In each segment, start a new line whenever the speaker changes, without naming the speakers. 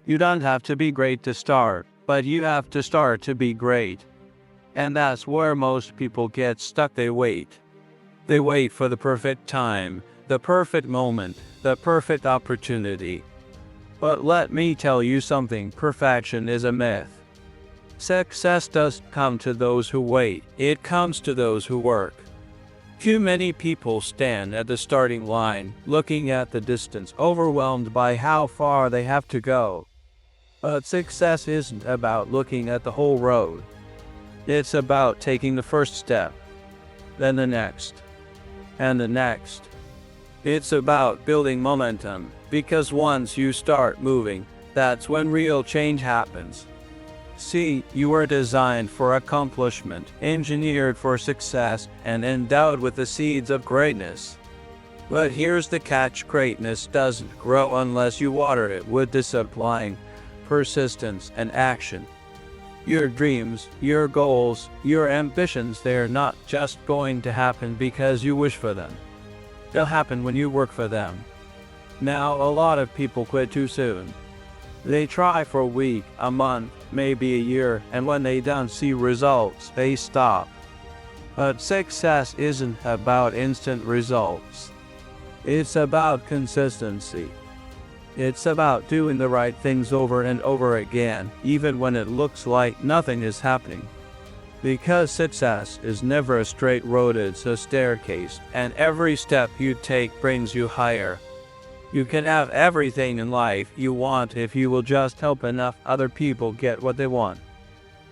You don't have to be great to start, but you have to start to be great. And that's where most people get stuck. They wait. They wait for the perfect time, the perfect moment, the perfect opportunity. But let me tell you something, perfection is a myth. Success doesn't come to those who wait, it comes to those who work. Too many people stand at the starting line, looking at the distance, overwhelmed by how far they have to go. But success isn't about looking at the whole road. It's about taking the first step, then the next, and the next. It's about building momentum, because once you start moving, that's when real change happens. See, you were designed for accomplishment, engineered for success, and endowed with the seeds of greatness. But here's the catch: greatness doesn't grow unless you water it with discipline, persistence, and action. Your dreams, your goals, your ambitions, they're not just going to happen because you wish for them. They'll happen when you work for them. Now, a lot of people quit too soon. They try for a week, a month, maybe a year, and when they don't see results, they stop. But success isn't about instant results. It's about consistency. It's about doing the right things over and over again, even when it looks like nothing is happening. Because success is never a straight road, it's a staircase, and every step you take brings you higher. You can have everything in life you want if you will just help enough other people get what they want.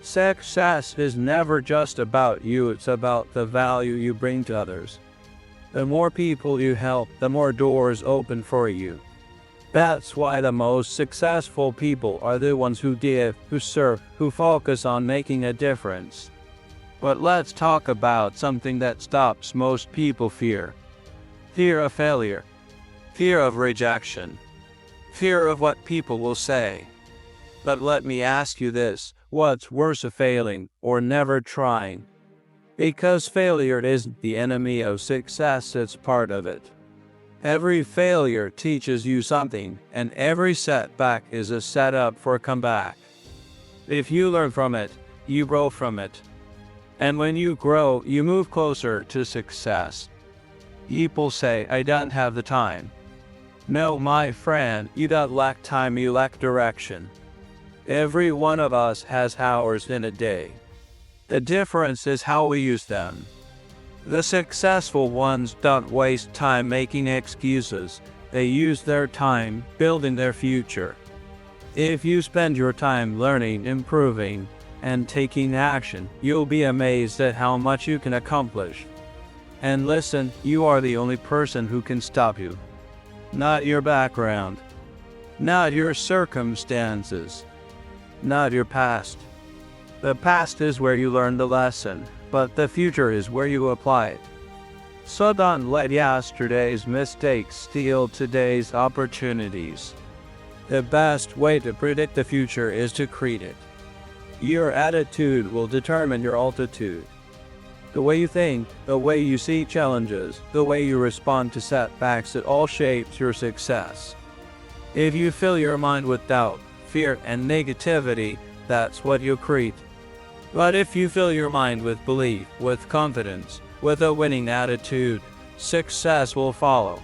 Success is never just about you, it's about the value you bring to others. The more people you help, the more doors open for you. That's why the most successful people are the ones who give, who serve, who focus on making a difference. But let's talk about something that stops most people: fear. Fear of failure. Fear of rejection. Fear of what people will say. But let me ask you this: what's worse, of failing or never trying? Because failure isn't the enemy of success, it's part of it. Every failure teaches you something, and every setback is a setup for a comeback. If you learn from it, you grow from it. And when you grow, you move closer to success. People say, "I don't have the time." No, my friend, you don't lack time, you lack direction. Every one of us has hours in a day. The difference is how we use them. The successful ones don't waste time making excuses. They use their time building their future. If you spend your time learning, improving, and taking action, you'll be amazed at how much you can accomplish. And listen, you are the only person who can stop you. Not your background. Not your circumstances. Not your past. The past is where you learn the lesson, but the future is where you apply it. So don't let yesterday's mistakes steal today's opportunities. The best way to predict the future is to create it. Your attitude will determine your altitude. The way you think, the way you see challenges, the way you respond to setbacks, it all shapes your success. If you fill your mind with doubt, fear, and negativity, that's what you create. But if you fill your mind with belief, with confidence, with a winning attitude, success will follow.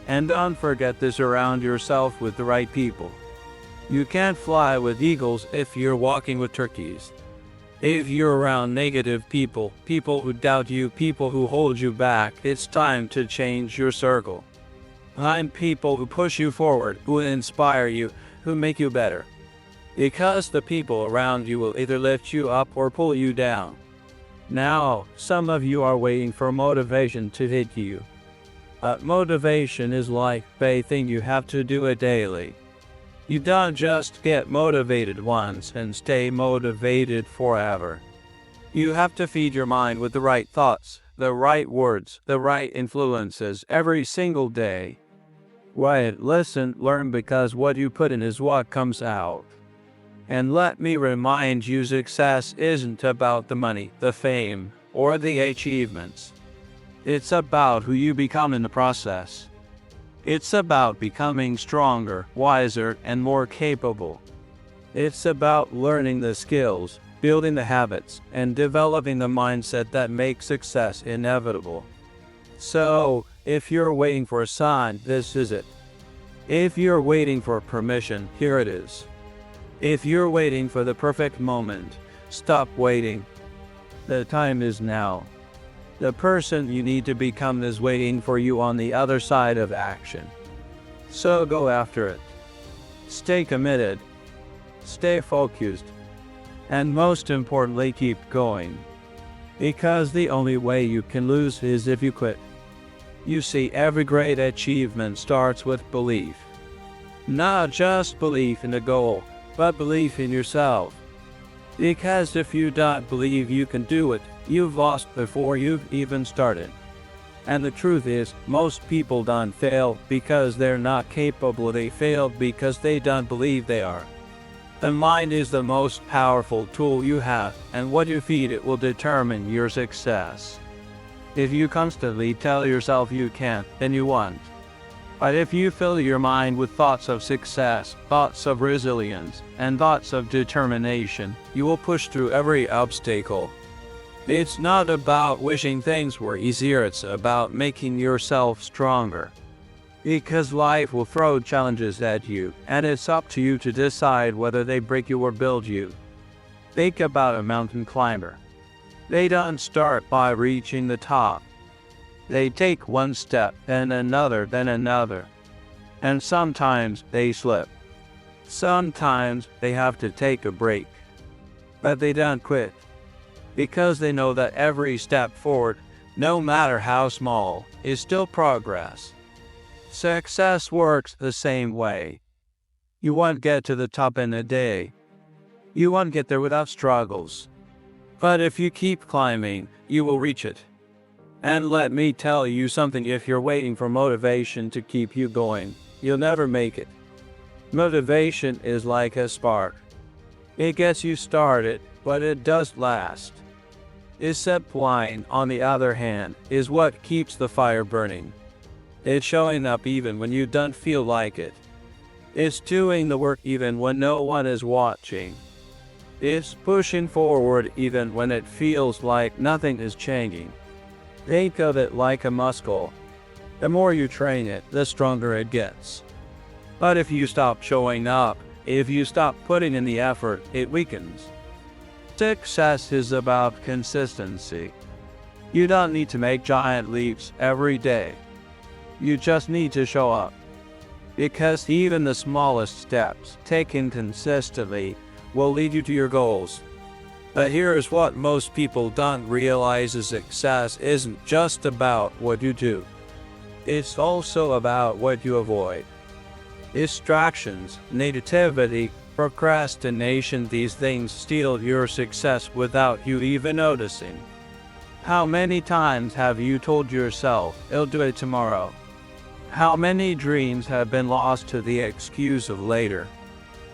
And don't forget to surround yourself with the right people. You can't fly with eagles if you're walking with turkeys. If you're around negative people, people who doubt you, people who hold you back, it's time to change your circle. Find people who push you forward, who inspire you, who make you better. Because the people around you will either lift you up or pull you down. Now, some of you are waiting for motivation to hit you. But motivation is like bathing, you have to do it daily. You don't just get motivated once and stay motivated forever. You have to feed your mind with the right thoughts, the right words, the right influences every single day. Wait, listen, learn, because what you put in is what comes out. And let me remind you, success isn't about the money, the fame, or the achievements. It's about who you become in the process. It's about becoming stronger, wiser, and more capable. It's about learning the skills, building the habits, and developing the mindset that makes success inevitable. So, if you're waiting for a sign, this is it. If you're waiting for permission, here it is. If you're waiting for the perfect moment, stop waiting. The time is now. The person you need to become is waiting for you on the other side of action. So go after it. Stay committed. Stay focused. And most importantly, keep going. Because the only way you can lose is if you quit. You see, every great achievement starts with belief. Not just belief in the goal, but belief in yourself. Because if you don't believe you can do it, you've lost before you've even started. And the truth is, most people don't fail because they're not capable. They fail because they don't believe they are. The mind is the most powerful tool you have, and what you feed it will determine your success. If you constantly tell yourself you can't, then you won't. But if you fill your mind with thoughts of success, thoughts of resilience, and thoughts of determination, you will push through every obstacle. It's not about wishing things were easier, it's about making yourself stronger. Because life will throw challenges at you, and it's up to you to decide whether they break you or build you. Think about a mountain climber. They don't start by reaching the top. They take one step, then another, then another. And sometimes they slip. Sometimes they have to take a break. But they don't quit. Because they know that every step forward, no matter how small, is still progress. Success works the same way. You won't get to the top in a day. You won't get there without struggles. But if you keep climbing, you will reach it. And let me tell you something, if you're waiting for motivation to keep you going, you'll never make it. Motivation is like a spark. It gets you started, but it does last. Discipline, on the other hand, is what keeps the fire burning. It's showing up even when you don't feel like it. It's doing the work even when no one is watching. It's pushing forward even when it feels like nothing is changing. Think of it like a muscle. The more you train it, the stronger it gets. But if you stop showing up, if you stop putting in the effort, it weakens. Success is about consistency. You don't need to make giant leaps every day. You just need to show up. Because even the smallest steps, taken consistently, will lead you to your goals. But here's what most people don't realize, is success isn't just about what you do. It's also about what you avoid. Distractions, negativity, procrastination, these things steal your success without you even noticing. How many times have you told yourself, "I'll do it tomorrow"? How many dreams have been lost to the excuse of later?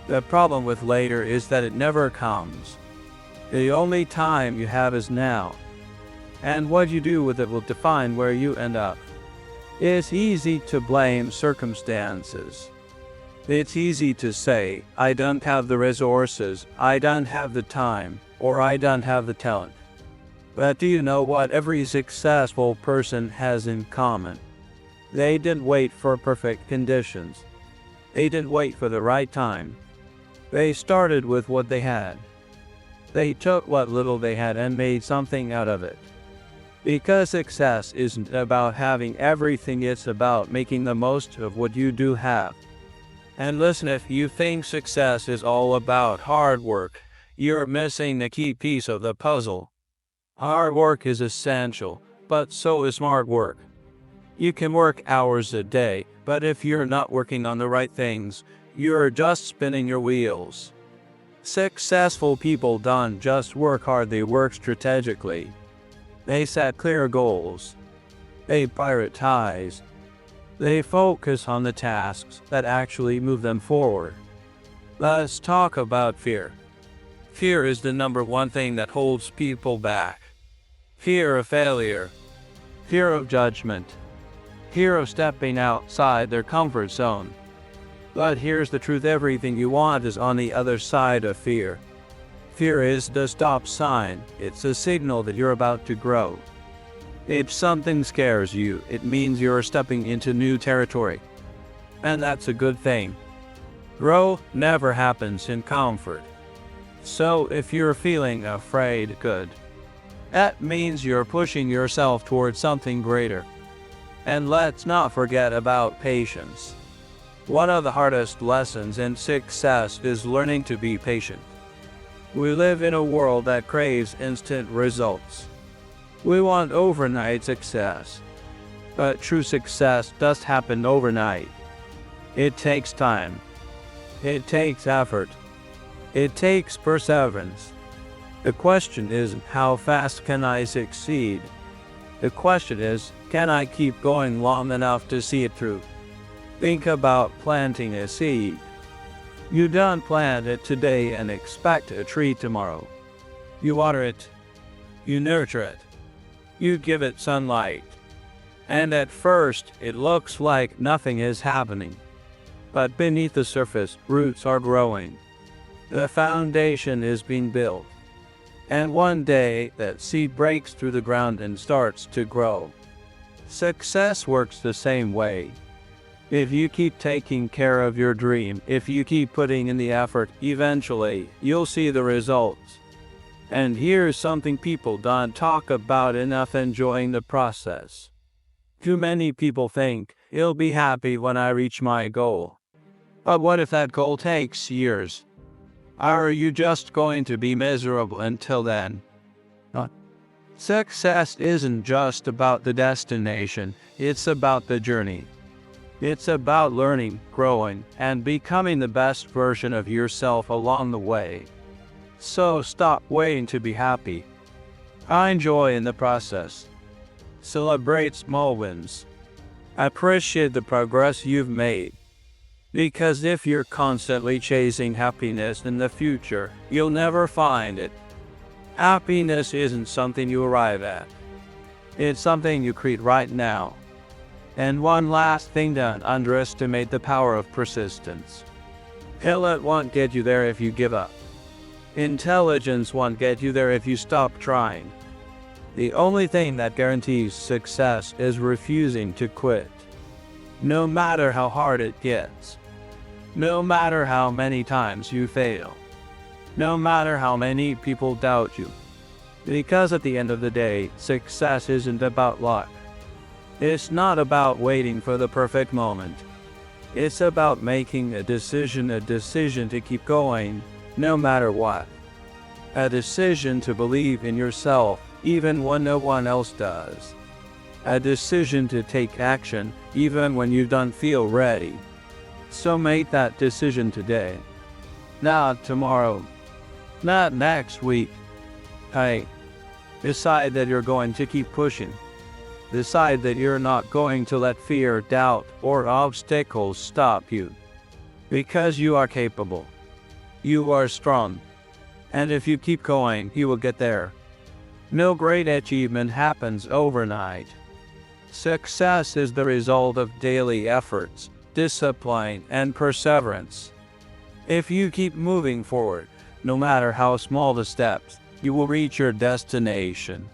The problem with later is that it never comes. The only time you have is now. And what you do with it will define where you end up. It's easy to blame circumstances. It's easy to say, "I don't have the resources, I don't have the time, or I don't have the talent." But do you know what every successful person has in common? They didn't wait for perfect conditions. They didn't wait for the right time. They started with what they had. They took what little they had and made something out of it. Because success isn't about having everything, it's about making the most of what you do have. And listen, if you think success is all about hard work, you're missing the key piece of the puzzle. Hard work is essential, but so is smart work. You can work hours a day, but if you're not working on the right things, you're just spinning your wheels. Successful people don't just work hard, they work strategically. They set clear goals. They prioritize. They focus on the tasks that actually move them forward. Let's talk about fear. Fear is the number one thing that holds people back. Fear of failure. fear of judgment, fear of stepping outside their comfort zone. But here's the truth, everything you want is on the other side of fear. Fear is the stop sign. It's a signal that you're about to grow. If something scares you, it means you're stepping into new territory. And that's a good thing. Growth never happens in comfort. So if you're feeling afraid, good. That means you're pushing yourself towards something greater. And let's not forget about patience. One of the hardest lessons in success is learning to be patient. We live in a world that craves instant results. We want overnight success. But true success does happen overnight. It takes time. It takes effort. It takes perseverance. The question isn't how fast can I succeed? The question is, can I keep going long enough to see it through? Think about planting a seed. You don't plant it today and expect a tree tomorrow. You water it. You nurture it. You give it sunlight. And at first, it looks like nothing is happening. But beneath the surface, roots are growing. The foundation is being built. And one day, that seed breaks through the ground and starts to grow. Success works the same way. If you keep taking care of your dream, if you keep putting in the effort, eventually, you'll see the results. And here's something people don't talk about enough: enjoying the process. Too many people think, "I'll be happy when I reach my goal." But what if that goal takes years? Are you just going to be miserable until then? Success isn't just about the destination, it's about the journey. It's about learning, growing, and becoming the best version of yourself along the way. So stop waiting to be happy. Find joy in the process. Celebrate small wins. Appreciate the progress you've made. Because if you're constantly chasing happiness in the future, you'll never find it. Happiness isn't something you arrive at. It's something you create right now. And one last thing, don't underestimate the power of persistence. Talent won't get you there if you give up. Intelligence won't get you there if you stop trying. The only thing that guarantees success is refusing to quit. No matter how hard it gets. No matter how many times you fail. No matter how many people doubt you. Because at the end of the day, success isn't about luck. It's not about waiting for the perfect moment. It's about making a decision to keep going, no matter what. A decision to believe in yourself, even when no one else does. A decision to take action, even when you don't feel ready. So make that decision today. Not tomorrow. Not next week. Hey, decide that you're going to keep pushing. Decide that you're not going to let fear, doubt, or obstacles stop you. Because you are capable. You are strong. And if you keep going, you will get there. No great achievement happens overnight. Success is the result of daily efforts, discipline, and perseverance. If you keep moving forward, no matter how small the steps, you will reach your destination.